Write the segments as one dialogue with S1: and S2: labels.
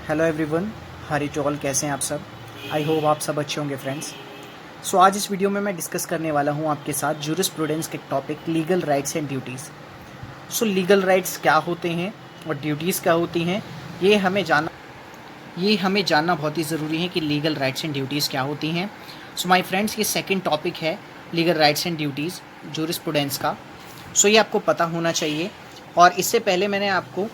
S1: Hello everyone, हरी toll. कैसे हैं आप सब? आई होप आप सब अच्छे होंगे फ्रेंड्स। सो आज इस वीडियो में मैं डिस्कस करने वाला हूं आपके साथ जूरिस्प्रूडेंस के topic legal rights and duties. So legal rights क्या होते हैं और ड्यूटीज़ क्या होती हैं, ये हमें जानना बहुत ही ज़रूरी है कि लीगल राइट्स एंड ड्यूटीज़ क्या होती हैं। सो माय फ्रेंड्स, ये सेकंड टॉपिक है legal rights and duties jurisprudence का। सो ये आपको पता होना चाहिए। और इससे पहले मैंने आपको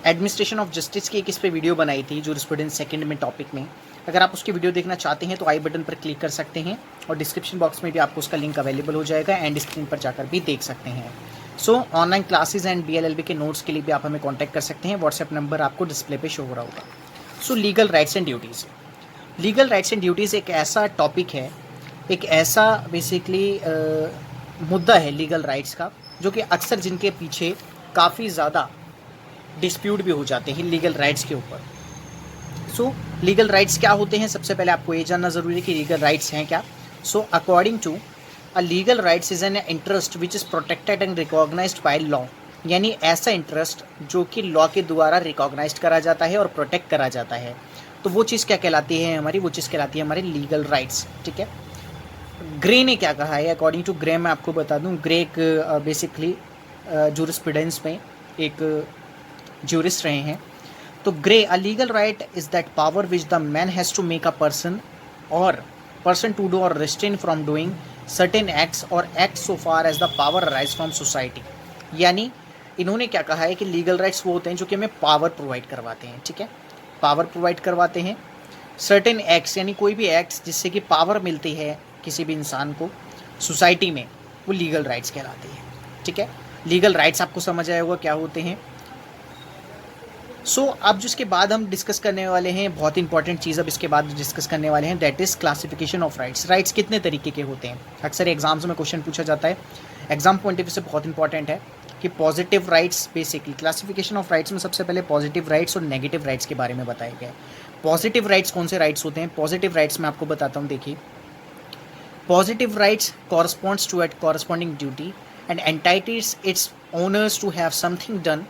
S1: एडमिनिस्ट्रेशन ऑफ जस्टिस की एक इस पे वीडियो बनाई थी जूरिस्प्रूडेंस सेकंड में टॉपिक में। अगर आप उसकी वीडियो देखना चाहते हैं तो आई बटन पर क्लिक कर सकते हैं और डिस्क्रिप्शन बॉक्स में भी आपको उसका लिंक अवेलेबल हो जाएगा, एंड स्क्रीन पर जाकर भी देख सकते हैं। सो ऑनलाइन क्लासेज एंड BLLB के नोट्स के लिए भी आप हमें कॉन्टैक्ट कर सकते हैं। व्हाट्सएप नंबर आपको डिस्प्ले पे शो हो रहा होगा। सो legal rights and duties. Legal rights and duties एक ऐसा टॉपिक है, एक ऐसा बेसिकली मुद्दा है लीगल राइट्स का, जो कि अक्सर जिनके पीछे काफ़ी ज़्यादा डिस्प्यूट भी हो जाते हैं लीगल राइट्स के ऊपर। सो लीगल राइट्स क्या होते हैं, सबसे पहले आपको ये जानना ज़रूरी है कि लीगल राइट्स हैं क्या। So according to a legal rights is an interest which is protected and recognised by law, यानी ऐसा इंटरेस्ट जो कि लॉ के द्वारा रिकॉग्नाइज्ड करा जाता है और प्रोटेक्ट करा जाता है। तो वो चीज़ क्या कहलाती है हमारी, वो चीज़ कहलाती है हमारी लीगल राइट्स। ठीक है। ग्रे ने क्या कहा है, अकॉर्डिंग टू ग्रे मैं आपको बता दूं, ग्रे एक बेसिकली जूरिस्प्रूडेंस में एक जूरिस्ट रहे हैं। तो Gray, a legal right is that power which the man has to make a person to do और restrain from doing certain acts और act so far as the power arise from society. यानी इन्होंने क्या कहा है कि legal rights वो होते हैं जो कि हमें पावर प्रोवाइड करवाते हैं। ठीक है, पावर प्रोवाइड करवाते हैं। सर्टेन एक्ट्स यानी कोई भी एक्ट्स जिससे कि पावर मिलती है किसी भी इंसान को सोसाइटी में, वो लीगल राइट्स कहलाते हैं। ठीक है, लीगल राइट्स आपको समझ आया होगा क्या होते हैं। सो अब जिसके बाद हम डिस्कस करने वाले हैं, बहुत इंपॉर्टेंट चीज़ अब इसके बाद डिस्कस करने वाले हैं, that is classification of rights. Rights कितने तरीके के होते हैं, अक्सर एग्जाम्स में क्वेश्चन पूछा जाता है। एग्जाम पॉइंट ऑफ व्यू से बहुत इंपॉर्टेंट है कि positive rights, basically classification of rights में सबसे पहले पॉजिटिव राइट्स और नेगेटिव राइट्स के बारे में बताया गया है। पॉजिटिव राइट्स कौन से राइट्स होते हैं? पॉजिटिव राइट्स में आपको बताता हूँ। देखिए, positive rights corresponds to at corresponding duty and entitles its owners to have something done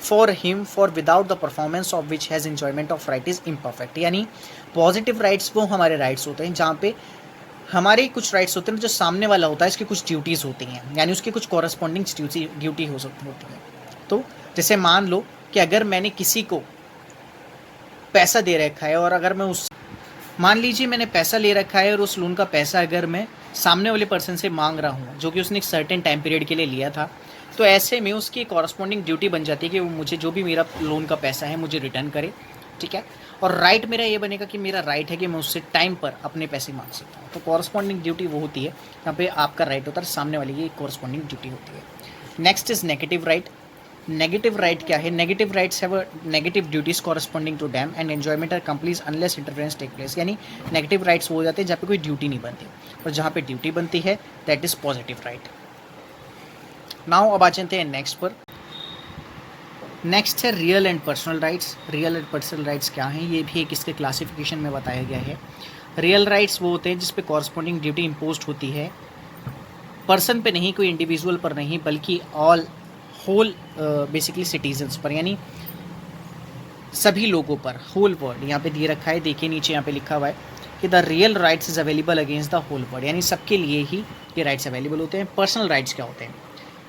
S1: for him for without the performance of which has enjoyment of right is imperfect. यानी positive rights वो हमारे rights होते हैं जहाँ पे हमारे कुछ rights होते हैं जो सामने वाला होता है इसकी कुछ ड्यूटीज़ होती हैं, यानी उसकी कुछ कॉरस्पॉन्डिंग ड्यूटी हो सकती होती है। तो जैसे मान लो कि अगर मैंने किसी को पैसा दे रखा है और अगर मैं मान लीजिए मैंने पैसा ले रखा है और उस लोन का पैसा अगर मैं सामने वाले पर्सन से मांग रहा हूँ जो कि उसने एक सर्टेन टाइम पीरियड के लिए लिया था, तो ऐसे में उसकी कॉरस्पॉन्डिंग ड्यूटी बन जाती है कि वो मुझे जो भी मेरा लोन का पैसा है मुझे रिटर्न करे। ठीक है, और राइट मेरा ये बनेगा कि मेरा राइट है कि मैं उससे टाइम पर अपने पैसे मांग सकता हूँ। तो कॉरस्पॉन्डिंग ड्यूटी वो होती है यहाँ पे आपका राइट होता है, सामने वाले की कॉरस्पॉन्डिंग ड्यूटी होती है। Next is negative right. Negative right क्या है? Negative rights have negative duties corresponding to them and enjoyment are complete unless interference take place. यानी नेगेटिव राइट्स वो हो जाते हैं जहाँ पे कोई ड्यूटी नहीं बनती, और जहाँ पे ड्यूटी बनती है that is positive right. Now अब आ जाते हैं नेक्स्ट पर। नेक्स्ट है real and personal rights. Real and personal rights क्या हैं, ये भी एक इसके क्लासिफिकेशन में बताया गया है। रियल राइट्स वो होते हैं जिस पे कॉरस्पॉन्डिंग ड्यूटी इम्पोज होती है पर्सन पे नहीं, कोई इंडिविजुअल पर नहीं, बल्कि होल बेसिकली सिटीजन्स पर, यानी सभी लोगों पर, होल वर्ल्ड। यहाँ पे दिए रखा है, देखिए नीचे यहाँ पे लिखा हुआ है कि the real rights is available against the whole world, यानी सबके लिए ही ये राइट्स अवेलेबल होते हैं। पर्सनल राइट्स क्या होते हैं?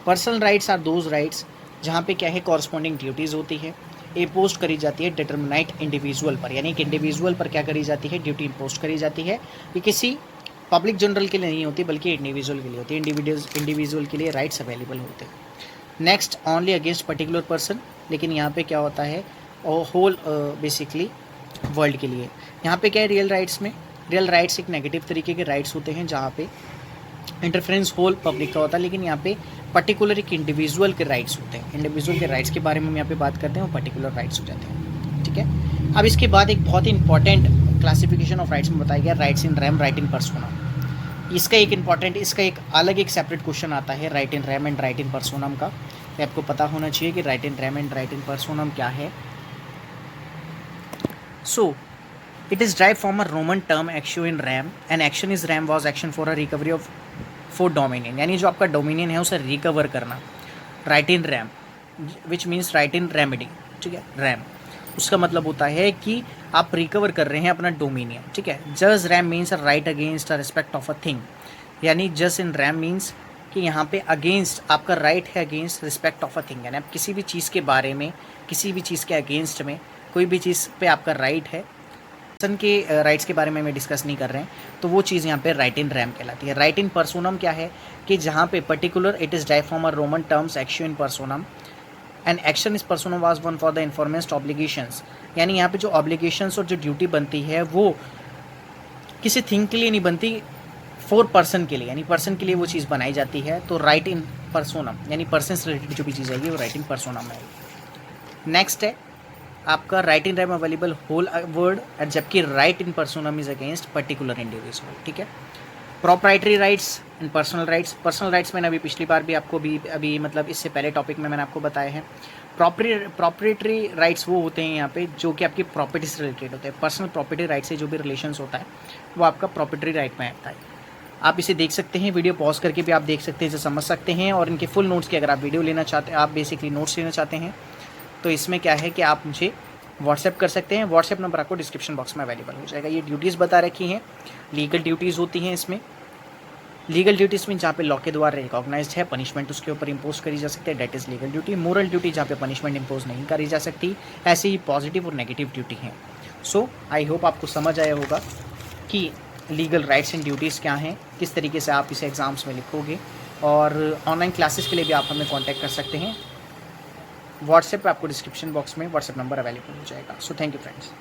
S1: Personal rights are those rights जहाँ पे क्या है कॉरस्पॉन्डिंग ड्यूटीज़ होती है, इम्पोज करी जाती है डिटरमिनाइट इंडिविजुअल पर, यानी कि इंडिविजुअल पर क्या करी जाती है, ड्यूटी इम्पोज करी जाती है। ये किसी पब्लिक जनरल के लिए नहीं होती बल्कि इंडिविजुअल के लिए होती है। इंडिविजुअल के लिए राइट्स अवेलेबल होते हैं। Next, only against particular person, लेकिन यहाँ पे क्या होता है होल बेसिकली वर्ल्ड के लिए। यहाँ पे क्या है रियल राइट्स में, रियल राइट्स एक नेगेटिव तरीके के राइट्स होते हैं जहाँ पे इंटरफेरेंस होल पब्लिक का होता है, लेकिन यहाँ पे पर्टिकुलर एक इंडिविजुअल के राइट्स होते हैं। इंडिविजुअल के राइट्स के बारे में हम यहाँ पे बात करते हैं, वो पर्टिकुलर राइट्स हो जाते हैं। ठीक है, अब इसके बाद एक बहुत ही इंपॉर्टेंट क्लासिफिकेशन ऑफ राइट्स में बताया गया rights in rem, right in persona. इसका एक अलग एक सेपरेट क्वेश्चन आता है right in rem and right in personam का। तो आपको पता होना चाहिए कि right in rem and right in personam क्या है। So it is drive from a Roman term action in rem, and action is rem was action for a recovery of for dominion, यानी जो आपका डोमिनियन है उसे recover करना। Right in RAM which means right in remedy. ठीक है, RAM. उसका मतलब होता है कि आप रिकवर कर रहे हैं अपना डोमिनियन, ठीक है। जज RAM means right against respect of a thing, यानी जज इन रैम मीन्स कि यहाँ पे अगेंस्ट आपका राइट है, against respect of a thing, यानी आप किसी भी चीज़ के बारे में, किसी भी चीज़ के अगेंस्ट में, कोई भी चीज़ पे आपका राइट है, पर्सन के राइट्स के बारे में मैं डिस्कस नहीं कर रहे हैं, तो वो चीज़ यहाँ पे राइट इन रैम कहलाती है। राइट इन पर्सोनम क्या है कि जहाँ पे particular it is dive from a Roman terms action in personam and action is personam was one for the enforcements obligations, यानी यहाँ पे जो ऑब्लिगेशंस और जो ड्यूटी बनती है वो किसी थिंग के लिए नहीं बनती, फॉर पर्सन के लिए, यानी पर्सन के लिए वो चीज़ बनाई जाती है। तो राइट इन पर्सोनम यानी पर्सन से रिलेटेड जो भी चीज़ आएगी वो राइट इन पर्सोनम है। नेक्स्ट है आपका right in rem available whole world, और जबकि right in personam is against particular individual, ठीक है। Proprietary rights and personal rights. Personal rights मैंने अभी पिछली बार भी आपको अभी मतलब इससे पहले टॉपिक में मैंने आपको बताया है। प्रॉपरेटरी राइट्स वो होते हैं यहाँ पे जो कि आपकी प्रॉपर्टी से रिलेटेड होते हैं। पर्सनल प्रॉपर्टी राइट से जो भी रिलेशंस होता है वो आपका प्रॉपर्टी राइट में आता है। आप इसे देख सकते हैं, वीडियो पॉज करके भी आप देख सकते हैं, इसे समझ सकते हैं। और इनके फुल नोट्स की अगर आप वीडियो लेना चाहते हैं, आप बेसिकली नोट्स लेना चाहते हैं, तो इसमें क्या है कि आप मुझे व्हाट्सएप कर सकते हैं। व्हाट्सएप नंबर आपको डिस्क्रिप्शन बॉक्स में अवेलेबल हो जाएगा। ये ड्यूटीज़ बता रखी हैं, लीगल ड्यूटीज़ होती हैं इसमें। लीगल ड्यूटीज़ में जहाँ पे लॉ के द्वारा रिकॉग्नाइज्ड है, पनिशमेंट उसके ऊपर इंपोज करी जा सकती है, that is legal duty. Moral duty जहाँ पे पनिशमेंट इंपोज नहीं करी जा सकती, ऐसे ही पॉजिटिव और नेगेटिव ड्यूटी हैं। सो आई होप आपको समझ आया होगा कि लीगल राइट्स एंड ड्यूटीज़ क्या हैं, किस तरीके से आप इसे एग्ज़ाम्स में लिखोगे। और ऑनलाइन क्लासेस के लिए भी आप हमें कॉन्टैक्ट कर सकते हैं। व्हाट्सएप पे आपको डिस्क्रिप्शन बॉक्स में व्हाट्सएप नंबर अवेलेबल हो जाएगा। So thank you friends.